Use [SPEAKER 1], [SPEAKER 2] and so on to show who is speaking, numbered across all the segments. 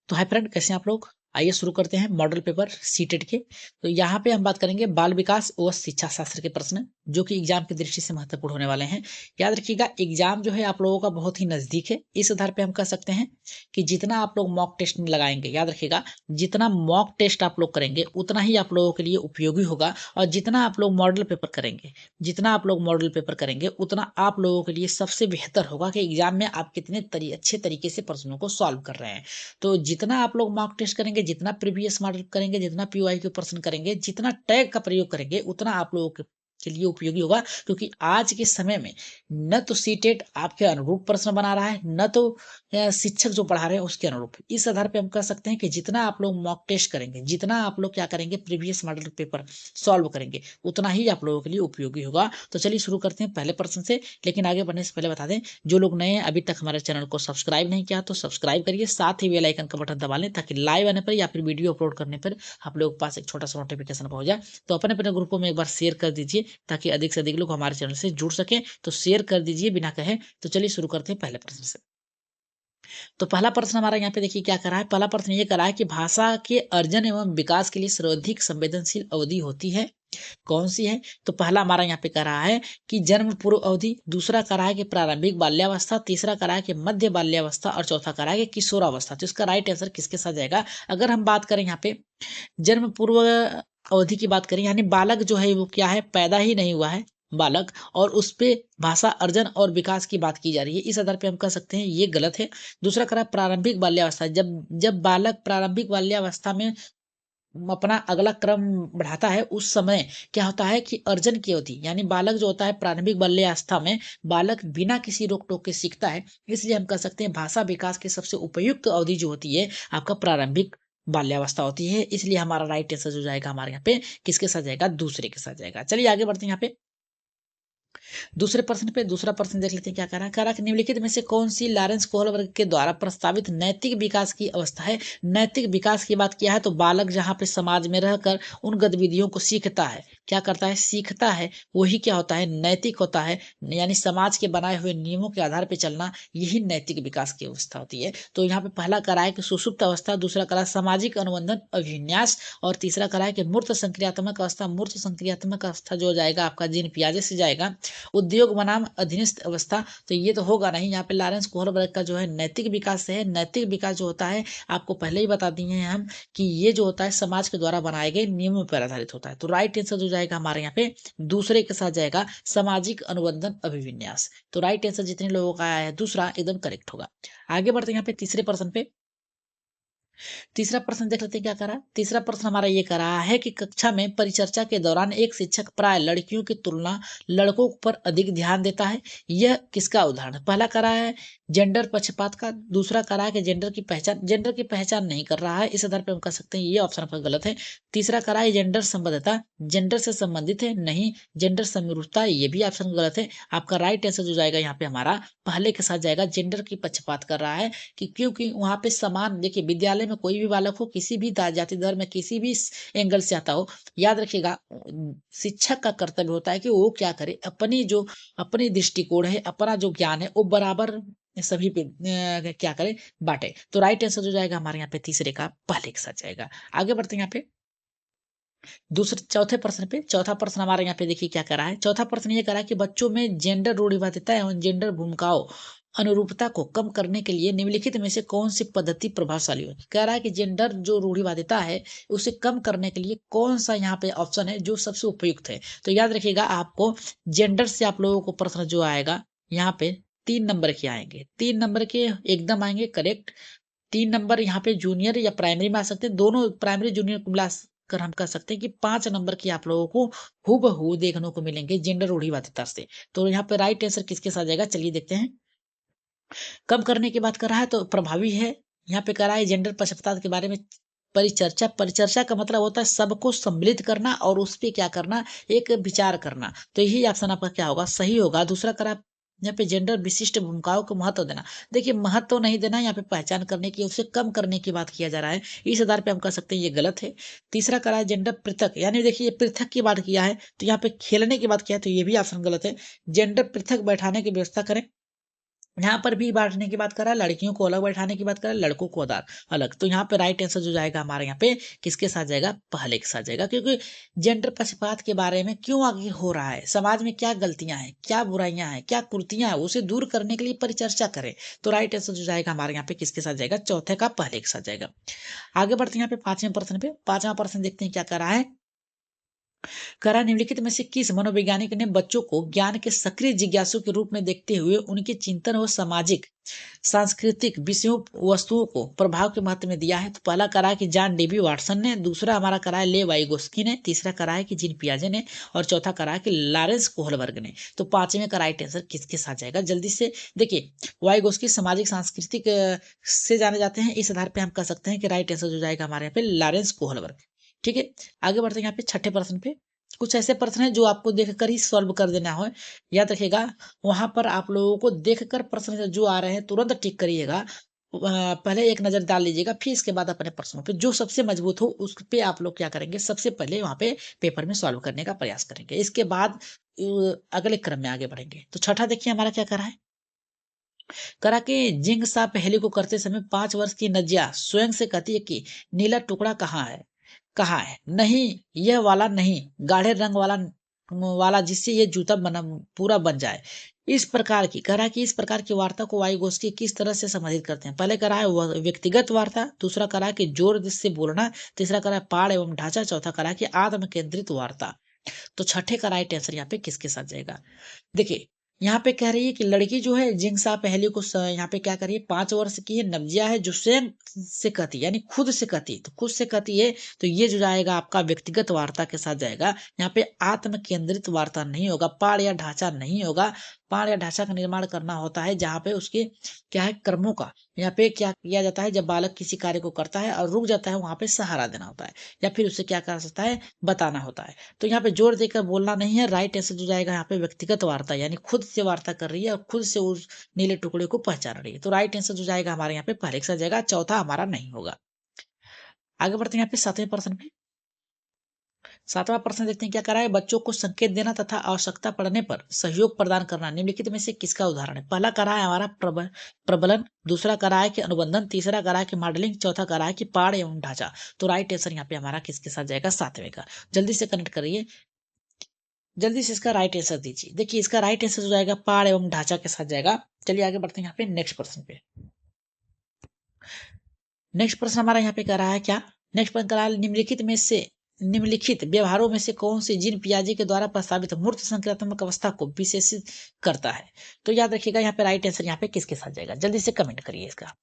[SPEAKER 1] तो hi friend, कैसे हैं आप लोग। आइए शुरू करते हैं मॉडल पेपर सीटेट के। तो यहाँ पे हम बात करेंगे बाल विकास व शिक्षा शास्त्र के प्रश्न, जो कि एग्जाम की दृष्टि से महत्वपूर्ण होने वाले हैं। याद रखिएगा, एग्जाम जो है आप लोगों का बहुत ही नजदीक है। इस आधार पे हम कह सकते हैं कि जितना आप लोग मॉक टेस्ट लगाएंगे, याद रखिएगा, जितना मॉक टेस्ट आप लोग करेंगे उतना ही आप लोगों के लिए उपयोगी होगा। और जितना आप लोग मॉडल पेपर करेंगे, जितना आप लोग मॉडल पेपर करेंगे उतना आप लोगों के लिए सबसे बेहतर होगा कि एग्जाम में आप कितने अच्छे तरीके से प्रश्नों को सॉल्व कर रहे हैं। तो जितना आप लोग मॉक टेस्ट करेंगे, जितना प्रीवियस मॉडल करेंगे, जितना पीवाई के प्रश्न करेंगे, जितना टैग का प्रयोग करेंगे, उतना आप लोगों के लिए उपयोगी होगा। क्योंकि आज के समय में न तो सीटेट आपके अनुरूप प्रश्न बना रहा है, न तो शिक्षक जो पढ़ा रहे हैं उसके अनुरूप। इस आधार पे हम कह सकते हैं कि जितना आप लोग मॉक टेस्ट करेंगे, जितना आप लोग क्या करेंगे, प्रीवियस मॉडल पेपर सॉल्व करेंगे, उतना ही आप लोगों के लिए उपयोगी होगा। तो चलिए शुरू करते हैं पहले प्रश्न से। लेकिन आगे बढ़ने से पहले बता दें, जो लोग नए हैं, अभी तक हमारे चैनल को सब्सक्राइब नहीं किया तो सब्सक्राइब करिए, साथ ही बेल आइकन का बटन दबा लें, ताकि लाइव आने पर या फिर वीडियो अपलोड करने पर आप लोगों के पास एक छोटा सा नोटिफिकेशन पहुंच जाए। तो अपने अपने ग्रुपों में एक बार शेयर कर दीजिए, ताकि अधिक से अधिक लोग हमारे चैनल से जुड़ सकें। तो शेयर कर दीजिए बिना कहे। तो चलिए शुरू करते हैं पहले प्रश्न से। तो पहला प्रश्न हमारा यहाँ पे देखिए क्या करा है। पहला प्रश्न ये करा है कि भाषा के अर्जन एवं विकास के लिए सर्वाधिक संवेदनशील अवधि होती है, कौन सी है। तो पहला हमारा यहाँ पे करा है कि जन्म पूर्व अवधि, दूसरा करा है कि प्रारंभिक बाल्यावस्था, तीसरा करा है कि मध्य बाल्यावस्था, और चौथा करा है कि किशोरावस्था। तो इसका राइट आंसर किसके साथ जाएगा। अगर हम बात करें यहाँ पे जन्म पूर्व अवधि की बात करें, यानी बालक जो है वो क्या है, पैदा ही नहीं हुआ है बालक, और उस पे भाषा अर्जन और विकास की बात की जा रही है, इस आधार पे हम कह सकते हैं ये गलत है। दूसरा करा प्रारंभिक बाल्यावस्था, जब जब बालक प्रारंभिक बाल्यावस्था में अपना अगला क्रम बढ़ाता है, उस समय क्या होता है कि अर्जन की अवधि, यानी बालक जो होता है प्रारंभिक बाल्यावस्था में, बालक बिना किसी रोक टोक के सीखता है। इसलिए हम कह सकते हैं भाषा विकास की सबसे उपयुक्त अवधि जो होती है आपका प्रारंभिक बाल्यावस्था होती है। इसलिए हमारा राइट आंसर जो जाएगा हमारे यहाँ पे किसके साथ जाएगा, दूसरे के साथ जाएगा। चलिए आगे बढ़ते हैं यहाँ पे दूसरे प्रश्न पे। दूसरा प्रश्न देख लेते हैं क्या कह रहा है कि निम्नलिखित में से कौन सी लॉरेंस कोहलबर्ग के द्वारा प्रस्तावित नैतिक विकास की अवस्था है। नैतिक विकास की बात किया है तो बालक जहाँ पे समाज में रहकर उन गतिविधियों को सीखता है, क्या करता है, सीखता है, वही क्या होता है, नैतिक होता है। यानी समाज के बनाए हुए नियमों के आधार पर चलना, यही नैतिक विकास की अवस्था होती है। तो यहाँ पे पहला करा है कि सुषुप्त अवस्था, दूसरा करा सामाजिक अनुबंधन अभिन्यास, और तीसरा करा है कि मूर्त संक्रियात्मक अवस्था। मूर्त संक्रियात्मक अवस्था जो जाएगा आपका जीन पियाजे से जाएगा। उद्योग बनाम अधीनस्थ अवस्था, तो ये तो होगा नहीं। यहाँ पे लॉरेंस कोहलबर्ग का जो है नैतिक विकास है। नैतिक विकास जो होता है आपको पहले ही बता दिए हैं हम कि ये जो होता है समाज के द्वारा बनाए गए नियमों पर आधारित होता है। तो राइट आंसर जो जाएगा हमारे यहाँ पे दूसरे के साथ जाएगा, सामाजिक अनुबंधन अभिविन्यास। तो राइट आंसर जितने लोगों का आया है दूसरा एकदम करेक्ट होगा। आगे बढ़ते हैं यहाँ पे तीसरे प्रश्न पे। तीसरा प्रश्न देख लेते हैं क्या करा। तीसरा प्रश्न हमारा ये करा है कि कक्षा में परिचर्चा के दौरान एक शिक्षक प्राय लड़कियों की तुलना लड़कों पर अधिक ध्यान देता है, यह किसका उदाहरण है। पहला करा है जेंडर पक्षपात का, दूसरा करा है कि जेंडर की पहचान नहीं कर रहा है, इस आधार पर हम कह सकते हैं ये ऑप्शन आपका गलत है। तीसरा करा है जेंडर संबद्धता, जेंडर से संबंधित है, नहीं, जेंडर समरूपता, ये भी ऑप्शन गलत है। आपका राइट आंसर जो जाएगा यहाँ पे हमारा पहले के साथ जाएगा, जेंडर की पक्षपात कर रहा है। कि क्योंकि वहां पे समान, देखिए विद्यालय में कोई भी बालक हो, किसी भी जाति धर्म में किसी भी एंगल से आता हो, याद रखिएगा शिक्षक का कर्तव्य होता है कि वो क्या करे, अपनी दृष्टिकोण है, अपना जो ज्ञान है वो बराबर सभी पे क्या करे, बांटे। तो राइट आंसर जो जाएगा हमारे यहाँ पे तीसरे का पहले के साथ जाएगा। आगे बढ़ते हैं यहाँ पे दूसरे चौथे प्रश्न पे। चौथा प्रश्न हमारे यहाँ पे देखिए क्या करा है। चौथा प्रश्न ये करा है कि बच्चों में जेंडर रूढ़िवादिता एवं जेंडर भूमिकाओं अनुरूपता को कम करने के लिए निम्नलिखित में से कौन सी पद्धति प्रभावशाली होगी। कह रहा है कि जेंडर जो रूढ़िवादिता है उसे कम करने के लिए कौन सा यहाँ पे ऑप्शन है जो सबसे उपयुक्त है। तो याद रखिएगा, आपको जेंडर से आप लोगों को प्रश्न जो आएगा यहाँ पे 3 नंबर के आएंगे, 3 नंबर के एकदम आएंगे करेक्ट। 3 नंबर यहाँ पे जूनियर या प्राइमरी में आ सकते हैं, दोनों प्राइमरी जूनियर को मिला कर हम कह सकते हैं कि 5 नंबर की आप लोगों को हूबहू देखने को मिलेंगे जेंडर रूढ़िवादिता से। तो यहाँ पे राइट आंसर किसके साथ जाएगा, चलिए देखते हैं। कम करने की बात कर रहा है तो प्रभावी है। यहाँ पे कह रहा है जेंडर पक्षपात के बारे में परिचर्चा। परिचर्चा का मतलब होता है सबको सम्मिलित करना और उस पर क्या करना, एक विचार करना। तो यही ऑप्शन आपका क्या होगा, सही होगा। दूसरा करा यहाँ पे जेंडर विशिष्ट भूमिकाओं को महत्व देना। देखिए महत्व तो नहीं देना, यहाँ पे पहचान करने की, उसे कम करने की बात किया जा रहा है, इस आधार पे हम कह सकते हैं ये गलत है। तीसरा करा है जेंडर पृथक, यानी देखिए पृथक की बात किया है, तो यहाँ पे खेलने की बात किया है, तो ये भी ऑप्शन गलत है। जेंडर पृथक बैठाने की व्यवस्था करें, यहाँ पर भी बांटने की बात कर रहा है, लड़कियों को अलग बैठाने की बात कर रहा है, लड़कों को अलग। तो यहाँ पे राइट आंसर जो जाएगा हमारे यहाँ पे किसके साथ जाएगा, पहले के साथ जाएगा। क्योंकि जेंडर पक्षपात के बारे में क्यों आगे हो रहा है, समाज में क्या गलतियां हैं, क्या बुराइयां हैं, क्या कुरीतियां हैं, उसे दूर करने के लिए परिचर्चा करें। तो राइट आंसर जो जाएगा हमारे यहाँ पे किसके साथ जाएगा, चौथे का पहले के साथ जाएगा। आगे बढ़ते हैं यहाँ पे पांचवें प्रश्न पे। पांचवा प्रश्न देखते हैं क्या कर रहा है। करा निम्नलिखित में से किस मनोवैज्ञानिक ने बच्चों को ज्ञान के सक्रिय जिज्ञासु के रूप में देखते हुए उनके चिंतन व सामाजिक सांस्कृतिक विषयों वस्तुओं को प्रभाव के महत्व में दिया है। तो पहला करा है कि जॉन डेवी वाटसन ने, दूसरा हमारा करा है ले वाइगोस्की ने, तीसरा करा है कि जीन पियाजे ने, और चौथा करा है कि लॉरेंस कोहलबर्ग ने। तो पांचवें का राइट आंसर किसके साथ जाएगा, जल्दी से देखिए। वाइगोस्की सामाजिक सांस्कृतिक से जाने जाते हैं, इस आधार पर हम कह सकते हैं कि राइट आंसर जो जाएगा हमारे यहाँ पे लॉरेंस कोहलबर्ग। ठीक है, आगे बढ़ते हैं यहाँ पे छठे प्रश्न पे। कुछ ऐसे प्रश्न हैं जो आपको देखकर ही सॉल्व कर देना हो, याद रखिएगा। वहां पर आप लोगों को देखकर प्रश्न जो आ रहे हैं तुरंत टिक करिएगा। पहले एक नजर डाल लीजिएगा, फिर इसके बाद अपने प्रश्नों पे जो सबसे मजबूत हो उस पे आप लोग क्या करेंगे, सबसे पहले वहां पे पेपर में सॉल्व करने का प्रयास करेंगे। इसके बाद अगले क्रम में आगे बढ़ेंगे। तो छठा देखिए हमारा क्या करा है। करा कि जिंग सा पहली को करते समय 5 वर्ष की नजिया स्वयं से कहती है कि नीला टुकड़ा कहाँ है, कहाँ है, नहीं यह वाला नहीं, गाढ़े रंग वाला वाला जिससे ये जूता बना पूरा बन जाए। इस प्रकार की करा कि इस प्रकार की वार्ता को वायुगोष्ठी किस तरह से संबोधित करते हैं। पहले करा है व्यक्तिगत वार्ता, दूसरा करा है कि जोर से बोलना, तीसरा करा है पाठ एवं ढांचा, चौथा करा है कि आत्म केंद्रित वार्ता। तो छठे का राइट आंसर यहाँ पे किसके साथ जाएगा। देखिए यहाँ पे कह रही है कि लड़की जो है जिंगसा पहली को यहाँ पे क्या कर रही है, 5 वर्ष की है, नवजिया है, जो स्वयं से कहती है यानी खुद से कहती है, तो खुद से कहती है। तो ये जो जाएगा आपका व्यक्तिगत वार्ता के साथ जाएगा। यहाँ पे आत्म केंद्रित वार्ता नहीं होगा, पाठ या ढांचा नहीं होगा। पाठ या ढांचा का निर्माण करना होता है जहाँ पे उसके क्या है, कर्मों का। यहाँ पे क्या किया जाता है, जब बालक किसी कार्य को करता है और रुक जाता है, वहां पे सहारा देना होता है, या फिर उसे क्या कर सकता है, बताना होता है। तो यहाँ पे जोर देकर बोलना नहीं है, राइट आंसर जो जाएगा यहाँ पे व्यक्तिगत वार्ता, यानी खुद से वार्ता कर रही है और खुद से उस नीले टुकड़े को पहचान रही है। तो राइट आंसर जो जाएगा हमारे यहाँ पे पहले के साथ जाएगा, चौथा हमारा नहीं होगा। आगे बढ़ते हैं यहाँ पे सातवें प्रश्न पे। सातवां प्रश्न देखते हैं क्या करा है। बच्चों को संकेत देना तथा आवश्यकता पड़ने पर सहयोग प्रदान करना निम्नलिखित में से किसका उदाहरण है। पहला करा है हमारा प्रबलन, दूसरा करा है कि अनुबंधन, तीसरा करा है कि मॉडलिंग, चौथा करा है कि पाठ एवं ढांचा। तो राइट आंसर यहाँ पे हमारा किसके साथ जाएगा, सातवें का। जल्दी से कनेक्ट करिए, जल्दी से इसका राइट आंसर दीजिए। देखिए इसका राइट आंसर जो जाएगा पाड़ एवं ढांचा के साथ जाएगा। चलिए आगे बढ़ते हैं यहाँ पे नेक्स्ट प्रश्न पे। नेक्स्ट प्रश्न हमारा यहाँ पे कर रहा है क्या, नेक्स्ट प्रश्न कर रहा है निम्नलिखित व्यवहारों में से कौन से जीन पियाजे के द्वारा प्रस्तावित मूर्त संक्रियात्मक अवस्था को विशेषित करता है। तो याद रखिएगा यहाँ पे राइट आंसर यहाँ पे किसके साथ जाएगा, जल्दी से कमेंट करिए इसका।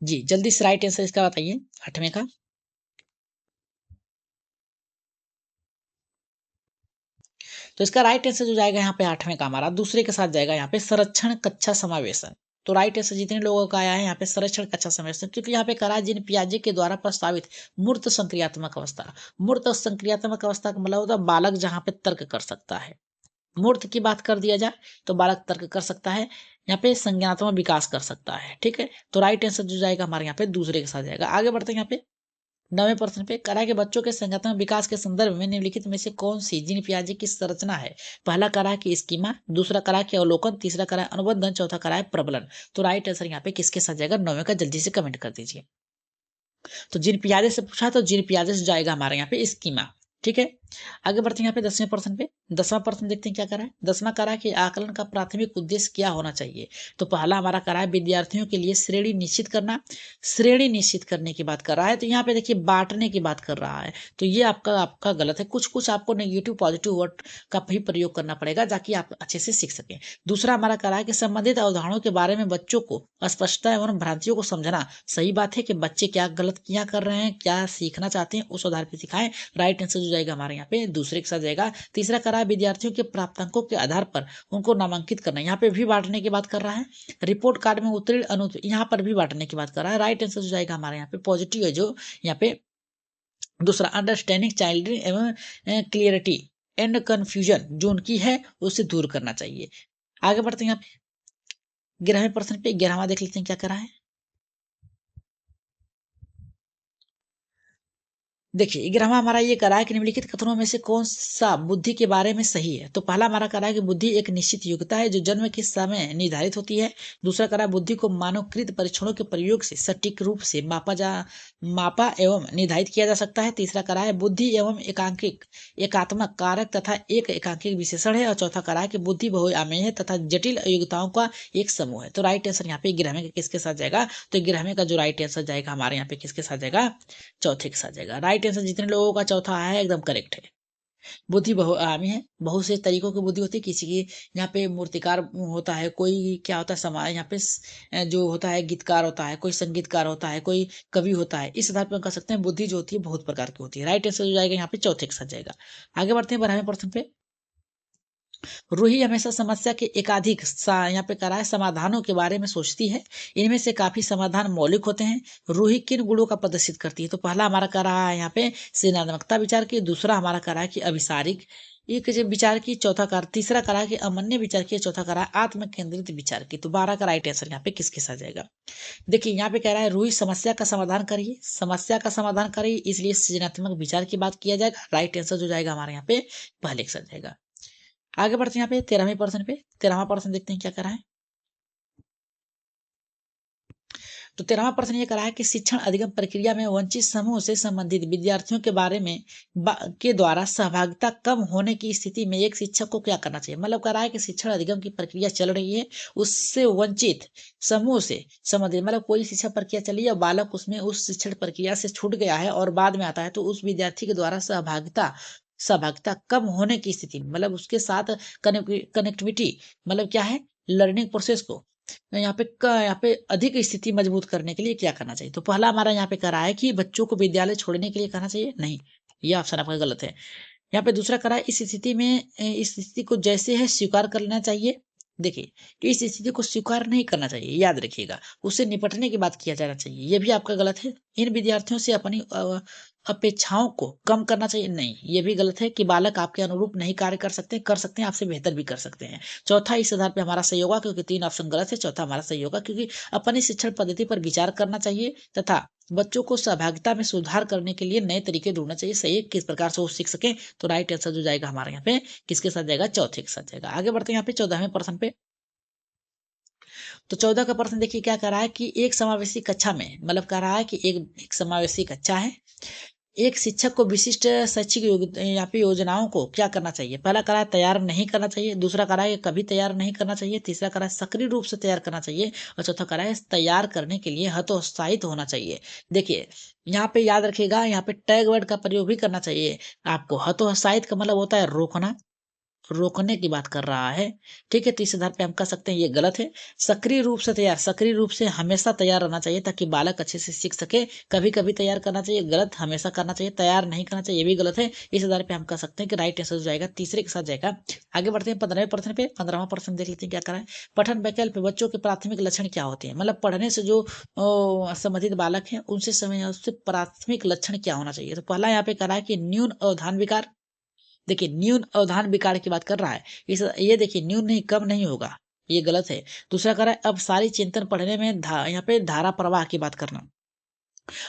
[SPEAKER 1] जी जल्दी से राइट आंसर इसका बताइए, आठवें का। तो इसका राइट आंसर जो जाएगा यहाँ पे आठवें का हमारा दूसरे के साथ जाएगा, यहाँ पे संरक्षण कक्षा समावेशन। तो राइट आंसर जितने लोगों का आया है यहाँ पे संरक्षण कक्षा समावेशन, क्योंकि यहाँ पे करा जिन पियाजे के द्वारा प्रस्तावित मूर्त संक्रियात्मक अवस्था। मूर्त संक्रियात्मक अवस्था का मतलब होता है बालक जहाँ पे तर्क कर सकता है। मूर्त की बात कर दिया जाए तो बालक तर्क कर सकता है, यहाँ पे संज्ञानात्मक विकास कर सकता है। ठीक है, तो राइट आंसर जो जाएगा हमारे यहाँ पे दूसरे के साथ जाएगा। आगे बढ़ते हैं यहाँ पे 9वें प्रश्न पे। करा के बच्चों के संज्ञानात्मक विकास के संदर्भ में निम्नलिखित में से कौन सी जीन पियाजे की संरचना है। पहला करा कि स्कीमा, दूसरा करा कि अवलोकन, तीसरा करा अनुबंधन, चौथा करा है प्रबलन। तो राइट आंसर यहाँ पे किसके साथ जाएगा, 9वें का। जल्दी से कमेंट कर दीजिए। तो जीन पियाजे से पूछा तो जीन पियाजे से जाएगा हमारे यहाँ पे स्कीमा। ठीक है, आगे बढ़ते हैं यहाँ पे 10वें प्रश्न पे। 10वां प्रश्न देखते हैं क्या करा है। 10वां करा कि आकलन का प्राथमिक उद्देश्य क्या होना चाहिए। तो पहला हमारा करा है विद्यार्थियों के लिए श्रेणी निश्चित करना। श्रेणी निश्चित करने की बात कर रहा है, तो यहाँ पे देखिए बांटने की बात कर रहा है। तो ये आपका गलत है। कुछ कुछ आपको नेगेटिव पॉजिटिव वर्ड का भी प्रयोग करना पड़ेगा ताकि आप अच्छे से सीख सकें। दूसरा हमारा करा है कि संबंधित अवधारणाओं के बारे में बच्चों को अस्पष्टता एवं भ्रांतियों को समझना। सही बात है कि बच्चे क्या गलत क्या कर रहे हैं, क्या सीखना चाहते हैं, उस आधार पर सिखाएं। राइट आंसर जो जाएगा हमारे यहाँ पे दूसरे के साथ जाएगा। तीसरा करा है विद्यार्थियों के प्राप्तांकों के आधार पर उनको नामांकित करना। यहाँ पे भी बांटने की बात कर रहा है। रिपोर्ट कार्ड में उत्तीर्ण अनुत्तीर्ण यहाँ पर भी बांटने की बात कर रहा है। राइट आंसर जो जाएगा हमारे यहाँ पे पॉजिटिव है जो यहाँ पे दूसरा। अंडरस्टैंडिंग चाइल्ड एवं क्लियरिटी एंड कंफ्यूजन जो उनकी है उसे दूर करना चाहिए। आगे बढ़ते हैं यहाँ पे 11वें प्रश्न पे। 11वां देख लेते हैं क्या करा है। देखिए 11वां हमारा ये करा है कि निम्नलिखित कथनों में से कौन सा बुद्धि के बारे में सही है। तो पहला हमारा करा है कि बुद्धि एक निश्चित योग्यता है जो जन्म के समय निर्धारित होती है। दूसरा करा बुद्धि को मानवकृत परीक्षणों के प्रयोग से सटीक रूप से मापा एवं निर्धारित किया जा सकता है। तीसरा करा है बुद्धि एवं एकात्मक कारक तथा एक एकांकिक विशेषण है। और चौथा करा है कि बुद्धि बहुआयामी है तथा जटिल योग्यताओं का एक समूह है। तो राइट आंसर यहाँ पे 11वें का किसके साथ जाएगा? तो 11वें का जो राइट आंसर जाएगा हमारे यहाँ पे किसके साथ जाएगा? चौथे के साथ जाएगा। राइट आंसर जितने लोगों का चौथा आया है एकदम करेक्ट है। बुद्धि बहुआयामी है, बहुत से तरीकों की बुद्धि होती है। किसी की यहाँ पे मूर्तिकार होता है, कोई क्या होता है समाज यहाँ पे जो होता है गीतकार होता है, कोई संगीतकार होता है, कोई कवि होता है। इस आधार पर हम कह सकते हैं बुद्धि जो होती है बहुत प्रकार की होती है। राइट आंसर जो जाएगा यहाँ पे चौथे के साथ जाएगा। आगे बढ़ते हैं 12वें प्रश्न पे। रूही हमेशा समस्या के एकाधिक यहाँ पे करा है समाधानों के बारे में सोचती है। इनमें से काफी समाधान मौलिक होते हैं। रूही किन गुणों का प्रदर्शित करती है? तो पहला हमारा कर रहा है यहाँ पे सृजनात्मकता विचार की। दूसरा हमारा कर रहा है कि अभिसारिक एक विचार की। चौथा कार तीसरा करा है कि अमन्य विचार की। चौथा करा है आत्म केंद्रित विचार की। तो 12 का राइट आंसर यहाँ पे किसके साथ जाएगा? देखिए यहाँ पे कह रहा है रूही समस्या का समाधान करिए, समस्या का समाधान करिए, इसलिए सृजनात्मक विचार की बात किया जाएगा। राइट आंसर जो जाएगा हमारे यहाँ पे पहले के साथ जाएगा। आगे बढ़ते हैं यहाँ पे 13वें प्रश्न पे। 13वां प्रश्न देखते हैं क्या करा है। तो 13वां प्रश्न ये करा है कि शिक्षण अधिगम प्रक्रिया में वंचित समूह से संबंधित विद्यार्थियों के बारे में के द्वारा सहभागिता कम होने की स्थिति में एक शिक्षक को क्या करना चाहिए? मतलब कह रहा है कि शिक्षण अधिगम की प्रक्रिया चल रही है, उससे वंचित समूह से संबंधित मतलब कोई शिक्षा प्रक्रिया चली है, बालक उसमें उस शिक्षण प्रक्रिया से छूट गया है और बाद में आता है, तो उस विद्यार्थी के द्वारा सहभागिता कम होने की स्थिति में मतलब उसके साथ कनेक्टिविटी मतलब क्या है लर्निंग प्रोसेस को यहाँ पे अधिक स्थिति मजबूत करने के लिए क्या करना चाहिए? तो पहला हमारा यहाँ पे करा है कि बच्चों को विद्यालय छोड़ने के लिए कहना चाहिए, नहीं, ये ऑप्शन आपका गलत है। यहाँ पे दूसरा करा है इस स्थिति में इस स्थिति को जैसे है स्वीकार कर लेना चाहिए। देखिए इस स्थिति को स्वीकार नहीं करना चाहिए, याद रखिएगा, उससे निपटने की बात किया जाना चाहिए, ये भी आपका गलत है। इन विद्यार्थियों से अपनी अपेक्षाओं को कम करना चाहिए, नहीं, ये भी गलत है कि बालक आपके अनुरूप नहीं कार्य कर सकते हैं, आपसे बेहतर भी कर सकते हैं। चौथा इस आधार पे हमारा सही होगा क्योंकि 3 ऑप्शन गलत है, चौथा हमारा सही होगा क्योंकि अपनी शिक्षण पद्धति पर विचार करना चाहिए तथा बच्चों को सहभागिता में सुधार करने के लिए नए तरीके ढूंढना चाहिए, सही किस प्रकार से वो सीख सके। तो राइट आंसर जो जाएगा हमारे यहाँ पे किसके साथ जाएगा? चौथे के साथ जाएगा। आगे बढ़ते हैं यहाँ पे 14वें प्रश्न पे। तो 14 का प्रश्न देखिए क्या कर रहा है कि एक समावेशी कक्षा में मतलब कह रहा है कि एक समावेशी कक्षा है, एक शिक्षक को विशिष्ट शैक्षिक यहाँ पे योजनाओं को क्या करना चाहिए? पहला करा है तैयार नहीं करना चाहिए, दूसरा करा है कभी तैयार नहीं करना चाहिए, तीसरा करा है सक्रिय रूप से तैयार करना चाहिए और चौथा करा है तैयार करने के लिए हतोत्साहित होना चाहिए। देखिए यहाँ पे याद रखिएगा, यहाँ पे टैग वर्ड का प्रयोग भी करना चाहिए आपको। हतोत्साहित का मतलब होता है रोकना, रोकने की बात कर रहा है, ठीक है। तो इस आधार पे हम कह सकते हैं ये गलत है। सक्रिय रूप से तैयार, सक्रिय रूप से हमेशा तैयार रहना चाहिए ताकि बालक अच्छे से सीख सके। कभी कभी तैयार करना चाहिए, गलत, हमेशा करना चाहिए, तैयार नहीं करना चाहिए, ये भी गलत है। इस आधार पे हम कह सकते हैं कि राइट आंसर जाएगा तीसरे के साथ जाएगा। आगे बढ़ते हैं 15वें प्रश्न पे। 15वां प्रश्न देख लेते हैं क्या करा है। पठन वैकल्प बच्चों के प्राथमिक लक्षण क्या होते हैं? मतलब पढ़ने से जो संबंधित बालक है उससे प्राथमिक लक्षण क्या होना चाहिए? तो पहला यहाँ पे करा है कि न्यून अवधान विकार। देखिए न्यून अवधान विकार की बात कर रहा है, इस ये देखिए न्यून नहीं कम नहीं होगा, ये गलत है। दूसरा कह रहा है अब सारी चिंतन पढ़ने में यहाँ पे धारा प्रवाह की बात करना।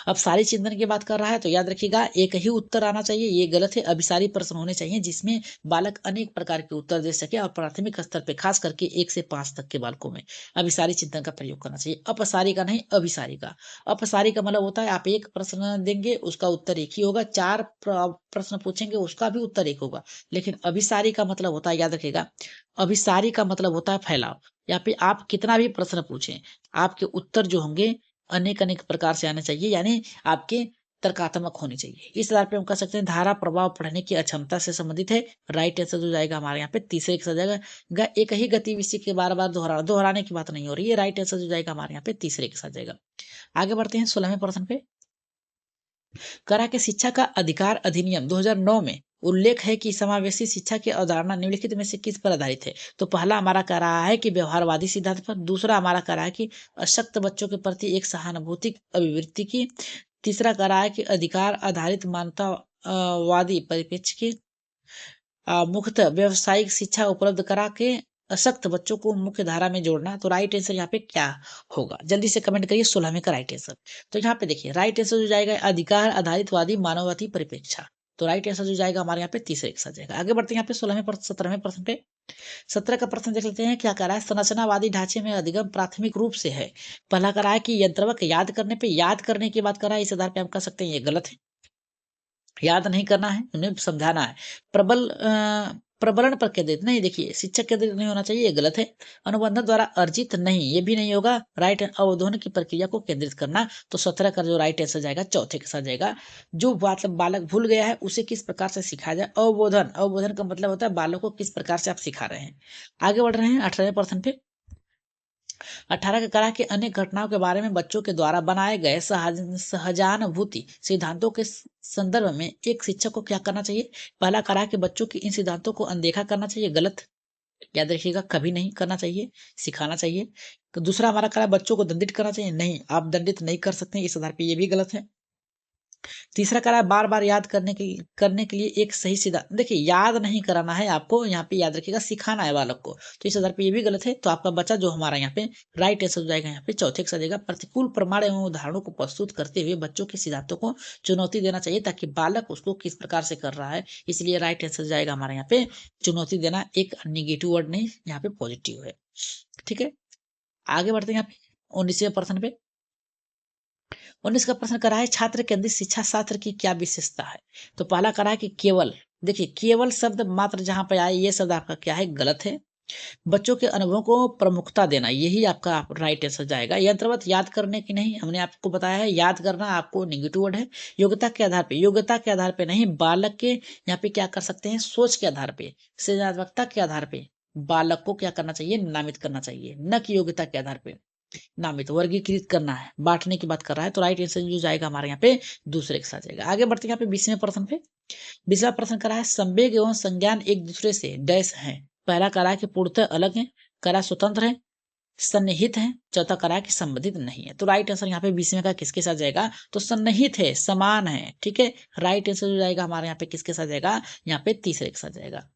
[SPEAKER 1] अब सारी चिंतन की बात कर रहा है तो याद रखिएगा एक ही उत्तर आना चाहिए, ये गलत है। अभिसारी प्रश्न होने चाहिए जिसमें बालक अनेक प्रकार के उत्तर दे सके और प्राथमिक स्तर पे खास करके 1 से 5 तक के बालकों में अभिसारी चिंतन का प्रयोग करना चाहिए। अपसारी का नहीं, अभिसारी का। अपसारी का मतलब होता है आप एक प्रश्न देंगे उसका उत्तर एक ही होगा, 4 प्रश्न पूछेंगे उसका भी उत्तर एक होगा। लेकिन अभिसारी का मतलब होता है, याद रखिएगा, अभिसारी का मतलब होता है फैलाव। यहाँ पे आप कितना भी प्रश्न पूछें आपके उत्तर जो होंगे अनेक अनेक प्रकार से आने चाहिए, यानी आपके तर्कात्मक होने चाहिए। इस आधार पे हम कह सकते हैं धारा प्रभाव पढ़ने की अक्षमता से संबंधित है। राइट आंसर जो जाएगा हमारे यहाँ पे तीसरे के साथ जाएगा। एक ही गतिविधि के बार बार दोहराने की बात नहीं हो रही है। राइट आंसर जो जाएगा हमारे यहाँ पे तीसरे के साथ जाएगा। आगे बढ़ते हैं 16वें प्रश्न पे। करा के शिक्षा का अधिकार अधिनियम 2009 में उल्लेख है कि समावेशी शिक्षा की अवधारणा निम्नलिखित में से किस पर आधारित है? तो पहला हमारा कह रहा है कि व्यवहारवादी सिद्धांत पर, दूसरा हमारा कह रहा है कि अशक्त बच्चों के प्रति एक सहानुभूति अभिवृत्ति की, तीसरा कह रहा है कि अधिकार आधारित मानवता वादी परिप्रेक्ष्य की, मुख्यतः व्यवसायिक शिक्षा उपलब्ध करा के अशक्त बच्चों को मुख्य धारा में जोड़ना, तो राइट आंसर यहाँ पे क्या होगा? जल्दी से कमेंट करिए 16वें का राइट आंसर। तो यहाँ पे देखिए राइट आंसर जो जाएगा अधिकार आधारितवादी मानववादी परिप्रेक्षा। तो राइट आंसर जो जाएगा हमारे यहाँ पे तीसरे के साथ जाएगा। आगे बढ़ते हैं यहाँ पे 16वें 17वें प्रश्न पे। 17 का प्रश्न देख लेते हैं, क्या कह रहा है? संरचनावादी ढांचे में अधिगम प्राथमिक रूप से है। पहला कह रहा है कि यंत्रवत याद करने पे, याद करने की बात कर रहा है, इस आधार पे हम कह सकते हैं ये गलत है। याद नहीं करना है, उन्हें समझाना है। प्रबलन पर केंद्रित नहीं, देखिए शिक्षक केंद्रित नहीं होना चाहिए, ये गलत है। अनुबंधन द्वारा अर्जित नहीं, ये भी नहीं होगा। राइट अवधोन की प्रक्रिया को केंद्रित करना, तो 17 का जो राइट आंसर जाएगा चौथे के साथ जाएगा। जो मतलब बालक भूल गया है उसे किस प्रकार से सिखाया जाए? अवबोधन, अवबोधन का मतलब होता है बालक को किस प्रकार से आप सिखा रहे हैं। आगे बढ़ रहे हैं 18वें प्रश्न पे। 18 का करा के अनेक घटनाओं के बारे में बच्चों के द्वारा बनाए गए सहजानुभूति सिद्धांतों के संदर्भ में एक शिक्षक को क्या करना चाहिए? पहला करा के बच्चों की इन सिद्धांतों को अनदेखा करना चाहिए, गलत। याद रखिएगा कभी नहीं करना चाहिए, सिखाना चाहिए। तो दूसरा हमारा करा बच्चों को दंडित करना चाहिए, नहीं आप दंडित नहीं कर सकते, इस आधार पर ये भी गलत है। तीसरा करा बार बार याद करने के लिए एक सही सिद्धांत, देखिए याद नहीं कराना है आपको, यहाँ पे याद रखिएगा सिखाना है बालक को, तो इस आधार पे ये भी गलत है। तो आपका बच्चा जो हमारा यहाँ पे राइट आंसर हो जाएगा यहाँ पे चौथे का जाएगा। प्रतिकूल प्रमाण एवं उदाहरणों को प्रस्तुत करते हुए बच्चों के सिद्धांतों को चुनौती देना चाहिए, ताकि बालक उसको किस प्रकार से कर रहा है, इसलिए राइट आंसर जाएगा हमारे यहाँ पे चुनौती देना। एक निगेटिव वर्ड नहीं, यहाँ पे पॉजिटिव है। ठीक है, आगे बढ़ते हैं यहाँ पे 19वें प्रश्न पे। 19 का प्रश्न करा है छात्र केंद्रित शिक्षा शास्त्र की क्या विशेषता है? तो पहला करा है कि केवल, देखिए केवल शब्द मात्र जहां पे आए ये शब्द आपका क्या है? गलत है। बच्चों के अनुभवों को प्रमुखता देना, यही आपका राइट आंसर जाएगा। यंत्रवत याद करने की नहीं, हमने आपको बताया है याद करना आपको निगेटिव वर्ड है। योग्यता के आधार पे, योग्यता के आधार पे नहीं, बालक के यहाँ पे क्या कर सकते हैं? सोच के आधार पे, सृजनात्मकता के आधार पे बालक को क्या करना चाहिए? नामित करना चाहिए, न कि योग्यता के आधार पे नामित वर्गीकृत करना है, बांटने की बात कर रहा है। तो राइट आंसर जो जाएगा हमारे यहाँ पे दूसरे के साथ जाएगा। आगे बढ़ते हैं यहाँ पे 20वें प्रश्न पे। 20वां प्रश्न करा है संवेग एवं संज्ञान एक दूसरे से डैश है। पहला करा है कि पूर्णतः अलग है, करा स्वतंत्र है, सन्निहित है, चौथा करा है कि संबंधित नहीं है। तो राइट आंसर यहाँ पे 20वें का किसके साथ जाएगा? तो सन्निहित है, समान है। ठीक है, राइट आंसर जो जाएगा हमारे यहाँ पे किसके साथ जाएगा? यहाँ पे तीसरे के साथ जाएगा।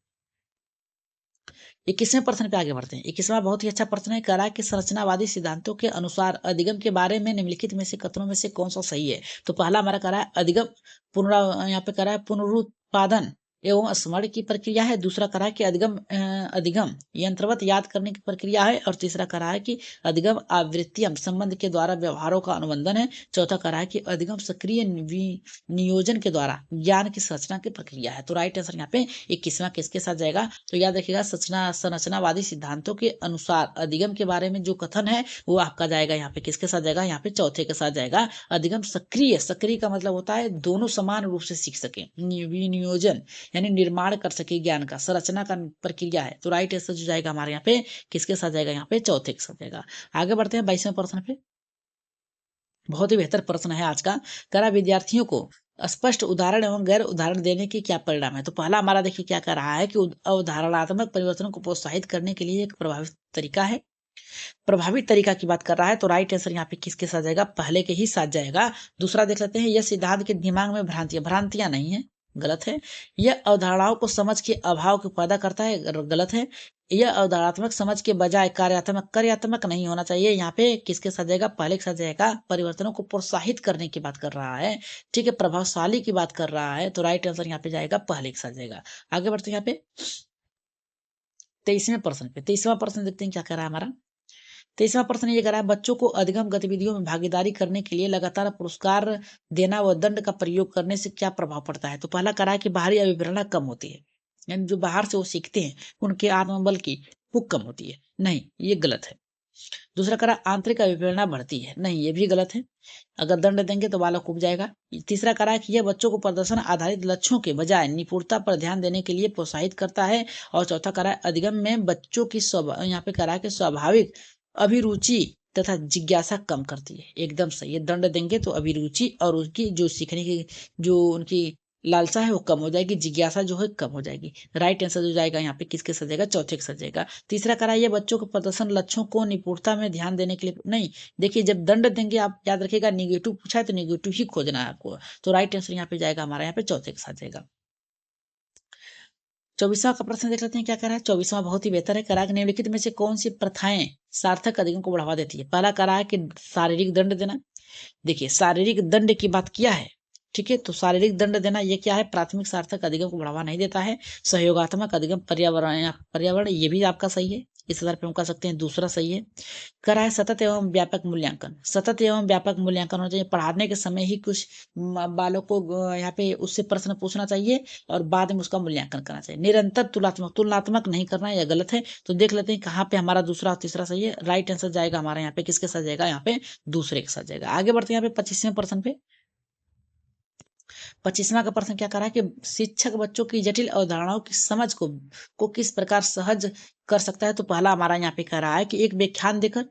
[SPEAKER 1] 21वें प्रश्न पे आगे बढ़ते हैं। 21वां बहुत ही अच्छा प्रश्न है, करा कि संरचनावादी सिद्धांतों के अनुसार अधिगम के बारे में निम्नलिखित में से कथनों में से कौन सा सही है? तो पहला हमारा करा है अधिगम यहाँ पे करा है पुनरुत्पादन एवं स्मरण की प्रक्रिया है। दूसरा करा है कि अधिगम यंत्रवत याद करने की प्रक्रिया है। और तीसरा करा है कि अधिगम आवृत्तियम संबंध के द्वारा व्यवहारों का अनुबंधन है। चौथा करा है कि अधिगम सक्रिय नियोजन के द्वारा ज्ञान की संरचना की प्रक्रिया है। तो राइट आंसर यहाँ पे 21वां किसके साथ जाएगा? तो याद रखिएगा संरचनावादी सिद्धांतों के अनुसार अधिगम के बारे में जो कथन है वो आपका जाएगा यहाँ पे किसके साथ जाएगा? यहाँ पे चौथे के साथ जाएगा। अधिगम सक्रिय, सक्रिय का मतलब होता है दोनों समान रूप से सीख सके, नियोजन यानी निर्माण कर सके ज्ञान का, संरचना का प्रक्रिया है। तो राइट आंसर जो जाएगा हमारे यहाँ पे किसके साथ जाएगा? यहाँ पे चौथे के साथ जाएगा। आगे बढ़ते हैं 22वें प्रश्न पे। बहुत ही बेहतर प्रश्न है आज का। करा विद्यार्थियों को स्पष्ट उदाहरण एवं गैर उदाहरण देने की क्या परिणाम है? तो पहला हमारा देखिए क्या कर रहा है कि अवधारणात्मक परिवर्तनों को प्रोत्साहित करने के लिए एक प्रभावी तरीका है। प्रभावी तरीका की बात कर रहा है, तो राइट आंसर यहाँ पे किसके साथ जाएगा? पहले के ही साथ जाएगा। दूसरा देख लेते हैं, यह सिद्धांत के दिमाग में भ्रांतियां नहीं है, गलत है। यह अवधारणाओं को समझ के अभाव को पैदा करता है, गलत है। यह अवधारणात्मक समझ के बजाय कार्यात्मक नहीं होना चाहिए। यहाँ पे किसके साथ जाएगा? पहले के साथ जाएगा। परिवर्तनों को प्रोत्साहित करने की बात कर रहा है, ठीक है, प्रभावशाली की बात कर रहा है। तो राइट आंसर यहाँ पे जाएगा पहले के साथ जाएगा। आगे बढ़ते हैं यहाँ पे 23वें प्रश्न पे। 23वां प्रश्न देखते हैं क्या कह रहा है हमारा। 23वां प्रश्न ये कह रहा है बच्चों को अधिगम गतिविधियों में भागीदारी करने के लिए लगातार पुरस्कार देना व दंड का प्रयोग करने से क्या प्रभाव पड़ता है? तो पहला कह रहा है कि बाहरी अभिप्रेरणा कम होती है, यानी जो बाहर से वो सीखते हैं उनके आत्मबल की भूख कम होती है, नहीं ये गलत है। दूसरा कह रहा है आंतरिक अभिप्रेरणा बढ़ती है, नहीं ये भी गलत है। अगर दंड देंगे तो बालक उब जाएगा। तीसरा कह रहा है कि यह बच्चों को प्रदर्शन आधारित लक्ष्यों के बजाय निपुणता पर ध्यान देने के लिए प्रोत्साहित करता है। और चौथा कह रहा है अधिगम में बच्चों की यहाँ पे कह रहा है कि स्वाभाविक अभिरुचि तथा जिज्ञासा कम करती है, एकदम सही है। दंड देंगे तो अभिरुचि और उनकी जो सीखने की जो उनकी लालसा है वो कम हो जाएगी, जिज्ञासा जो है कम हो जाएगी। राइट आंसर जो जाएगा यहाँ पे किसके साथ जाएगा? चौथे के साथ जाएगा। तीसरा करा ये बच्चों को प्रदर्शन लक्ष्यों को निपुणता में ध्यान देने के लिए नहीं, देखिए जब दंड देंगे आप याद रखिएगा निगेटिव पूछा है तो निगेटिव ही खोजना है आपको। तो राइट आंसर यहाँ पे जाएगा हमारा यहाँ पे चौथे के साथ जाएगा। 24वां का प्रश्न देख लेते हैं क्या कह रहा है। 24वां बहुत ही बेहतर है। कह रहा है कि निम्नलिखित में से कौन सी प्रथाएं सार्थक अधिगम को बढ़ावा देती है। पहला कह रहा है कि शारीरिक दंड देना। देखिए शारीरिक दंड की बात किया है, ठीक है, तो शारीरिक दंड देना ये क्या है, प्राथमिक सार्थक अधिगम को बढ़ावा नहीं देता है। सहयोगात्मक अधिगम, पर्यावरण पर्यावरण ये भी आपका सही है, इस आधार पर हम कह सकते हैं दूसरा सही है। करा है सतत एवं व्यापक मूल्यांकन। सतत एवं व्यापक मूल्यांकन होना चाहिए। पढ़ाने के समय ही कुछ बालों को यहाँ पे उससे प्रश्न पूछना चाहिए और बाद में उसका मूल्यांकन करना चाहिए। निरंतर तुलनात्मक, तुलनात्मक नहीं करना, यह गलत है। तो देख लेते हैं कहाँ पे हमारा दूसरा और तीसरा सही है। राइट आंसर जाएगा हमारा यहाँ पे किसके साथ जाएगा, यहाँ पे दूसरे के साथ जाएगा। आगे बढ़ते हैं यहाँ पे 25वें प्रश्न पे। 25वां का प्रश्न क्या कर रहा है कि शिक्षक बच्चों की जटिल अवधारणाओं की समझ को किस प्रकार सहज कर सकता है। तो पहला हमारा यहाँ पे कह रहा है कि एक व्याख्यान देकर।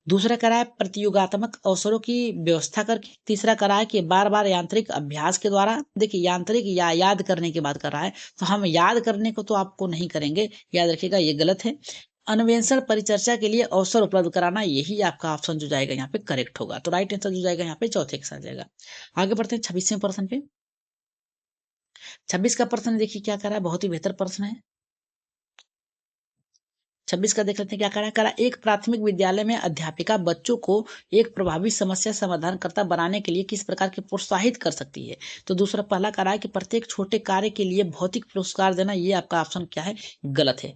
[SPEAKER 1] दूसरा करा है प्रतियोगात्मक अवसरों की व्यवस्था करके। तीसरा करा है कि बार बार यांत्रिक अभ्यास के द्वारा। देखिए यांत्रिक या याद करने की बात कर रहा है, तो हम याद करने को तो आपको नहीं करेंगे, याद रखिएगा ये गलत है। अन्वेषण परिचर्चा के लिए अवसर उपलब्ध कराना, यही आपका ऑप्शन जो जाएगा यहाँ पे करेक्ट होगा। तो राइट आंसर जो जाएगा यहाँ पे चौथे के साथ जाएगा। आगे बढ़ते हैं 26वें प्रश्न पे। 26 का प्रश्न देखिए क्या कर रहा है, बहुत ही बेहतर प्रश्न है। 26 का देख लेते हैं क्या करा एक प्राथमिक विद्यालय में अध्यापिका बच्चों को एक प्रभावी समस्या समाधानकर्ता बनाने के लिए किस प्रकार के प्रोत्साहित कर सकती है। तो दूसरा पहला करा है कि प्रत्येक छोटे कार्य के लिए भौतिक पुरस्कार देना, ये आपका ऑप्शन क्या है, गलत है।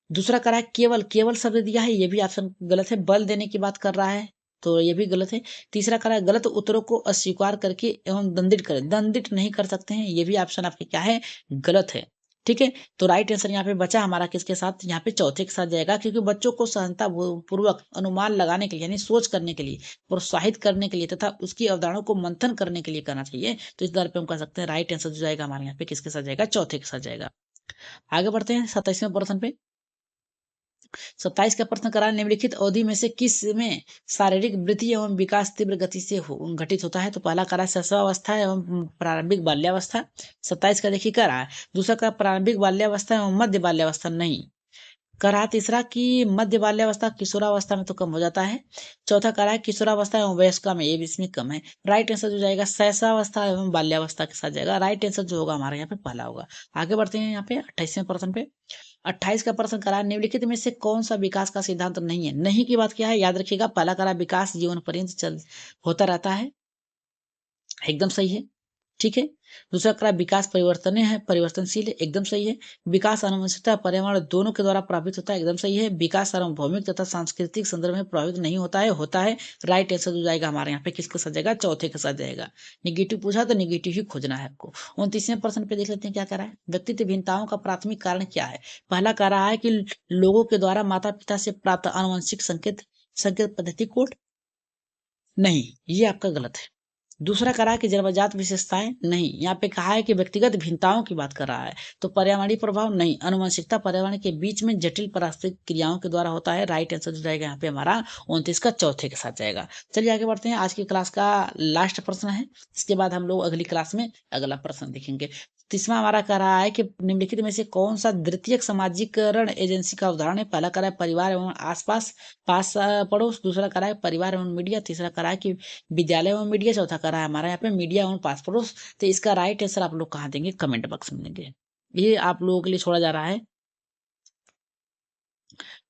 [SPEAKER 1] दूसरा करा है केवल, केवल शब्द दिया है, ये भी ऑप्शन गलत है। बल देने की बात कर रहा है, तो ये भी गलत है। तीसरा करा है गलत उत्तरों को अस्वीकार करके एवं दंडित करें। दंडित नहीं कर सकते हैं, ये भी ऑप्शन आपके क्या है, गलत है। ठीक है, तो राइट आंसर यहाँ पे बचा हमारा किसके साथ, यहाँ पे चौथे के साथ जाएगा, क्योंकि बच्चों को सहनता पूर्वक अनुमान लगाने के लिए, यानी सोच करने के लिए, प्रोत्साहित करने के लिए तथा उसकी अवधारणाओं को मंथन करने के लिए करना चाहिए। तो इस दर पे हम कह सकते हैं राइट आंसर जो जाएगा हमारे यहाँ पे किसके साथ जाएगा, चौथे के साथ जाएगा। आगे बढ़ते हैं 27वें प्रश्न पे। 27 का प्रश्न करा निम्नलिखित अवधि में से किस में शारीरिक वृद्धि एवं विकास तीव्र गति से घटित होता है। तो पहला करा शैशवावस्था एवं प्रारंभिक बाल्यावस्था। 27 का देखिए करा है। दूसरा का प्रारंभिक बाल्यावस्था एवं मध्य बाल्यावस्था, नहीं करा। तीसरा की मध्य बाल्यावस्था किशोरावस्था में तो कम हो जाता है। चौथा करा है किशोरावस्था एवं वयस्का में, ये भी इसमें कम है। राइट आंसर जो जाएगा शैशवावस्था एवं बाल्यावस्था के साथ जाएगा। राइट आंसर जो होगा हमारे यहाँ पे पहला होगा। आगे बढ़ते हैं यहाँ पे 28वें प्रश्न पे। 28 का प्रश्न करा निम्नलिखित में से कौन सा विकास का सिद्धांत नहीं है। नहीं की बात क्या है, याद रखिएगा पहला करा विकास जीवन पर्यंत चल होता रहता है, एकदम सही है, ठीक है। दूसरा करा विकास परिवर्तन है, परिवर्तनशील है, एकदम सही है। विकास आनुवंशिकता पर्यावरण दोनों के द्वारा प्रभावित होता है, एकदम सही है। विकास सार्वभौमिक तथा सांस्कृतिक संदर्भ में प्रभावित नहीं होता है, होता है। राइट आंसर जो जाएगा हमारे यहाँ पे किसके साथ जाएगा, चौथे के साथ जाएगा। निगेटिव पूछा तो निगेटिव ही खोजना है आपको। 29वें प्रश्न पे देख लेते हैं क्या कह रहा है, व्यक्तित्व भिन्नताओं का प्राथमिक कारण क्या है। पहला कह रहा है कि लोगों के द्वारा माता पिता से प्राप्त आनुवंशिक संकेत पद्धति कोड, नहीं ये आपका गलत है। दूसरा करा कि जन्मजात विशेषताएं, नहीं। यहाँ पे कहा है कि व्यक्तिगत भिन्नताओं की बात कर रहा है, तो पर्यावरणीय प्रभाव, नहीं। आनुवंशिकता पर्यावरण के बीच में जटिल पारिस्थितिक क्रियाओं के द्वारा होता है। राइट आंसर जो जाएगा यहाँ पे हमारा 29 का चौथे के साथ जाएगा। चलिए आगे बढ़ते हैं। आज की क्लास का लास्ट प्रश्न है, इसके बाद हम लोग अगली क्लास में अगला प्रश्न देखेंगे। 30वां हमारा कह रहा है कि निम्नलिखित में से कौन सा द्वितीयक समाजीकरण एजेंसी का उदाहरण है। पहला कह रहा है परिवार एवं आसपास पास पड़ोस। दूसरा कह रहा है परिवार एवं मीडिया। तीसरा कह रहा है कि विद्यालय एवं मीडिया। चौथा कह रहा है हमारा यहाँ पे मीडिया एवं पास पड़ोस। तो इसका राइट आंसर आप लोग कहाँ देंगे, कमेंट बॉक्स में देंगे, ये आप लोगों के लिए छोड़ा जा रहा है।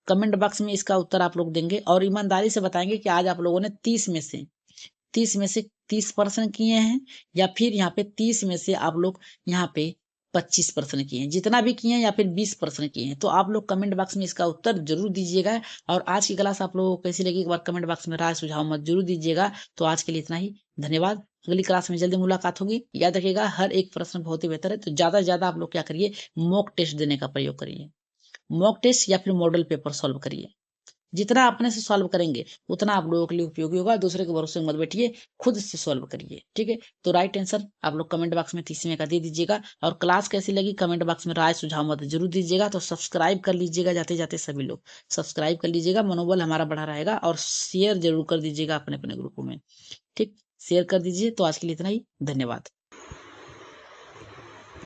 [SPEAKER 1] कमेंट बॉक्स में इसका उत्तर आप लोग देंगे और ईमानदारी से बताएंगे कि आज आप लोगों ने 30 में से 30 प्रश्न किए हैं, या फिर यहाँ पे 30 में से आप लोग यहाँ पे 25 प्रश्न किए हैं, जितना भी किए हैं, या फिर 20 प्रश्न किए हैं। तो आप लोग कमेंट बॉक्स में इसका उत्तर जरूर दीजिएगा। और आज की क्लास आप लोगों को कैसी लगी, एक बार कमेंट बॉक्स में राय सुझाव मत जरूर दीजिएगा। तो आज के लिए इतना ही, धन्यवाद। अगली क्लास में जल्दी मुलाकात होगी। याद रखिएगा हर एक प्रश्न बहुत ही बेहतर है, तो ज्यादा से ज्यादा आप लोग क्या करिए, मॉक टेस्ट देने का प्रयोग करिए। मॉक टेस्ट या फिर मॉडल पेपर सॉल्व करिए। जितना अपने से सॉल्व करेंगे उतना आप लोगों के लिए उपयोगी होगा। दूसरे के भरोसे मत बैठिए, खुद से सॉल्व करिए, ठीक है। तो राइट आंसर आप लोग कमेंट बॉक्स में 30वें का दे दीजिएगा। और क्लास कैसी लगी कमेंट बॉक्स में राय सुझाव मत जरूर दीजिएगा। तो सब्सक्राइब कर लीजिएगा, जाते जाते सभी लोग सब्सक्राइब कर लीजिएगा, मनोबल हमारा बढ़ा रहेगा। और शेयर जरूर कर दीजिएगा अपने अपने ग्रुपों में, ठीक, शेयर कर दीजिए। तो आज के लिए इतना ही, धन्यवाद।